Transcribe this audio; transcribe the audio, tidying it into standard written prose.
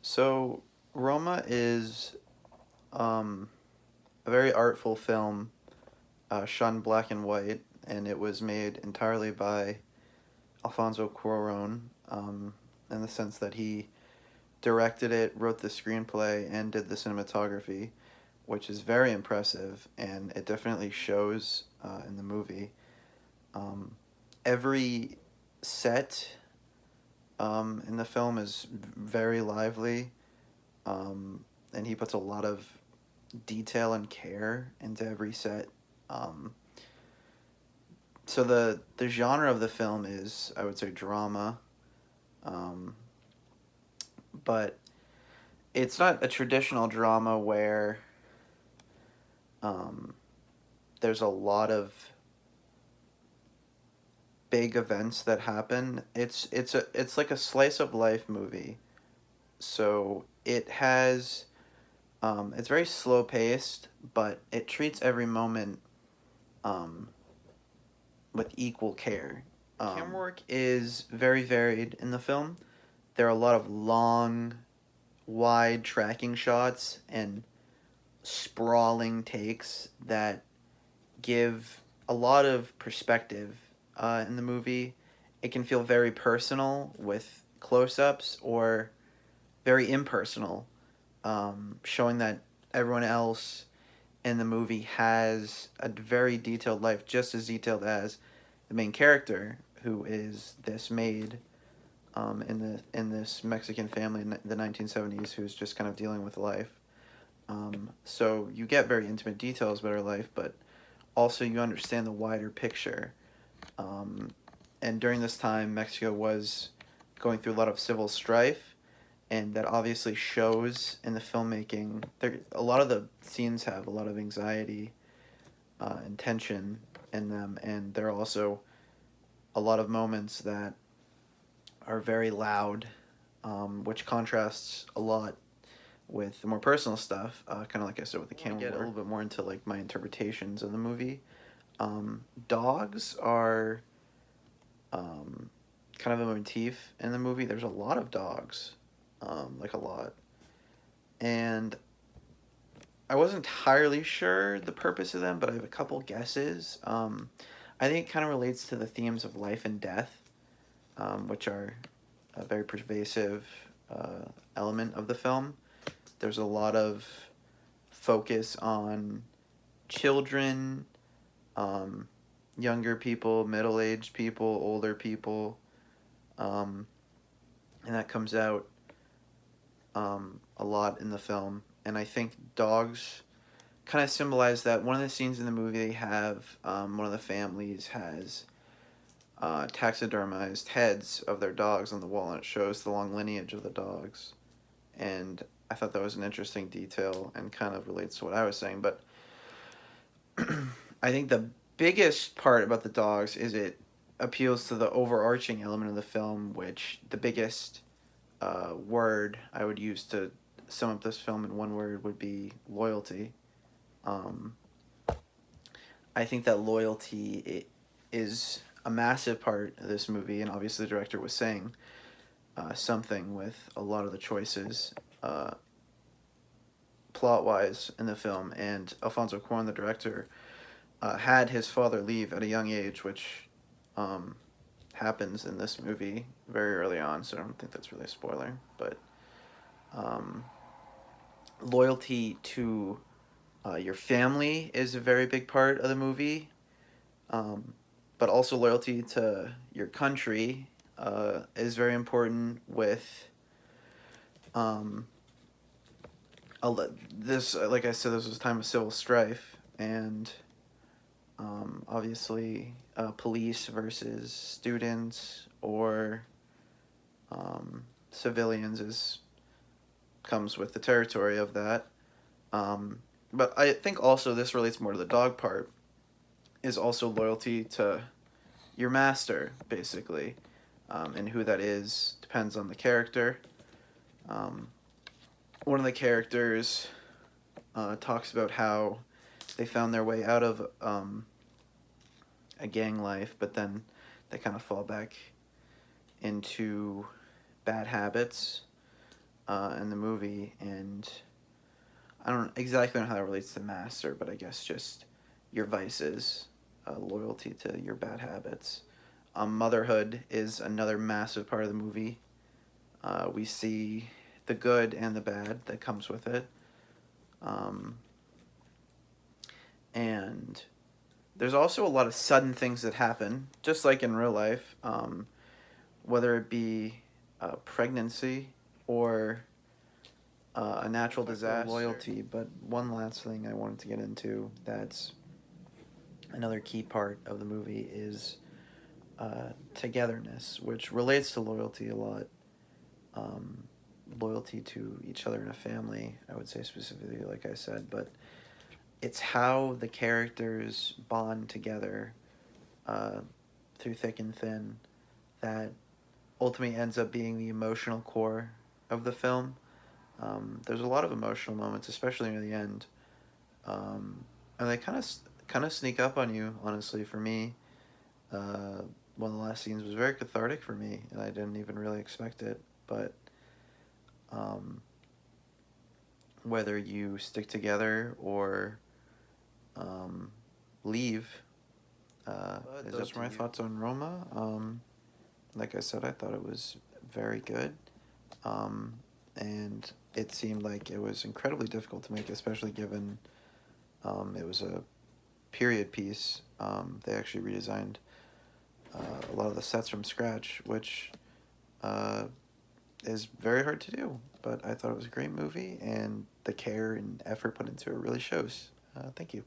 So, Roma is um, a very artful film shot in black and white, and it was made entirely by Alfonso Cuarón, in the sense that he directed it, wrote the screenplay, and did the cinematography, which is very impressive, and it definitely shows in the movie. Um, every set in the film is very lively, and he puts a lot of detail and care into every set. Um, so the genre of the film is, I would say, drama, um, but it's not a traditional drama where um, there's a lot of big events that happen. It's like a slice of life movie. So it has it's very slow paced, but it treats every moment um, with equal care. Camera work is very varied in the film. There are a lot of long, wide tracking shots and sprawling takes that give a lot of perspective in the movie. It can feel very personal with close ups or very impersonal, showing that everyone else in the movie has a very detailed life, just as detailed as the main character, who is this maid in this Mexican family in the 1970s who's just kind of dealing with life. So you get very intimate details about her life, but also you understand the wider picture. Um, and during this time, Mexico was going through a lot of civil strife, and that obviously shows in the filmmaking. There, a lot of the scenes have a lot of anxiety and tension in them, and there are also a lot of moments that are very loud, which contrasts a lot with the more personal stuff. Kind of like I said with the camera. Get a little bit more into like my interpretations of the movie. Dogs are um, kind of a motif in the movie. There's a lot of dogs, like a lot, and I wasn't entirely sure the purpose of them, but I have a couple guesses. I think it kind of relates to the themes of life and death, which are a very pervasive uh, element of the film. There's a lot of focus on children, um, younger people, middle aged people, older people, um, and that comes out a lot in the film. And I think dogs kind of symbolize that. One of the scenes in the movie they have, one of the families has taxidermized heads of their dogs on the wall, and it shows the long lineage of the dogs. And I thought that was an interesting detail and kind of relates to what I was saying. But I think the biggest part about the dogs is it appeals to the overarching element of the film, which the biggest word I would use to sum up this film in one word would be loyalty. Um, I think that loyalty is a massive part of this movie, and obviously the director was saying something with a lot of the choices uh, plot wise in the film. And Alfonso Cuarón, the director, had his father leave at a young age, which um, happens in this movie very early on, so I don't think that's really a spoiler. But um, loyalty to your family is a very big part of the movie, um, but also loyalty to your country is very important with um, this. Like I said, this was a time of civil strife, and obviously police versus students or civilians is comes with the territory of that. But I think also this relates more to the dog part is also loyalty to your master, basically, and who that is depends on the character. Um, One of the characters talks about how they found their way out of a gang life, but then they kind of fall back into bad habits. in the movie, and I don't exactly know how that relates to master, but I guess just your vices, loyalty to your bad habits. Motherhood is another massive part of the movie. We see the good and the bad that comes with it. Um, and there's also a lot of sudden things that happen, just like in real life, whether it be pregnancy or a natural disaster. Loyalty, but one last thing I wanted to get into that's another key part of the movie is togetherness, which relates to loyalty a lot. Um, Loyalty to each other in a family, I would say specifically, like I said, but it's how the characters bond together uh, through thick and thin that ultimately ends up being the emotional core of the film. There's a lot of emotional moments, especially near the end, and they kind of sneak up on you. Honestly, for me, one of the last scenes was very cathartic for me, and I didn't even really expect it. But um, whether you stick together or um, leave, those were my thoughts on Roma. Like I said, I thought it was very good. Um, and it seemed like it was incredibly difficult to make, especially given it was a period piece. They actually redesigned a lot of the sets from scratch, which uh, is very hard to do. But I thought it was a great movie, and the care and effort put into it really shows. Thank you.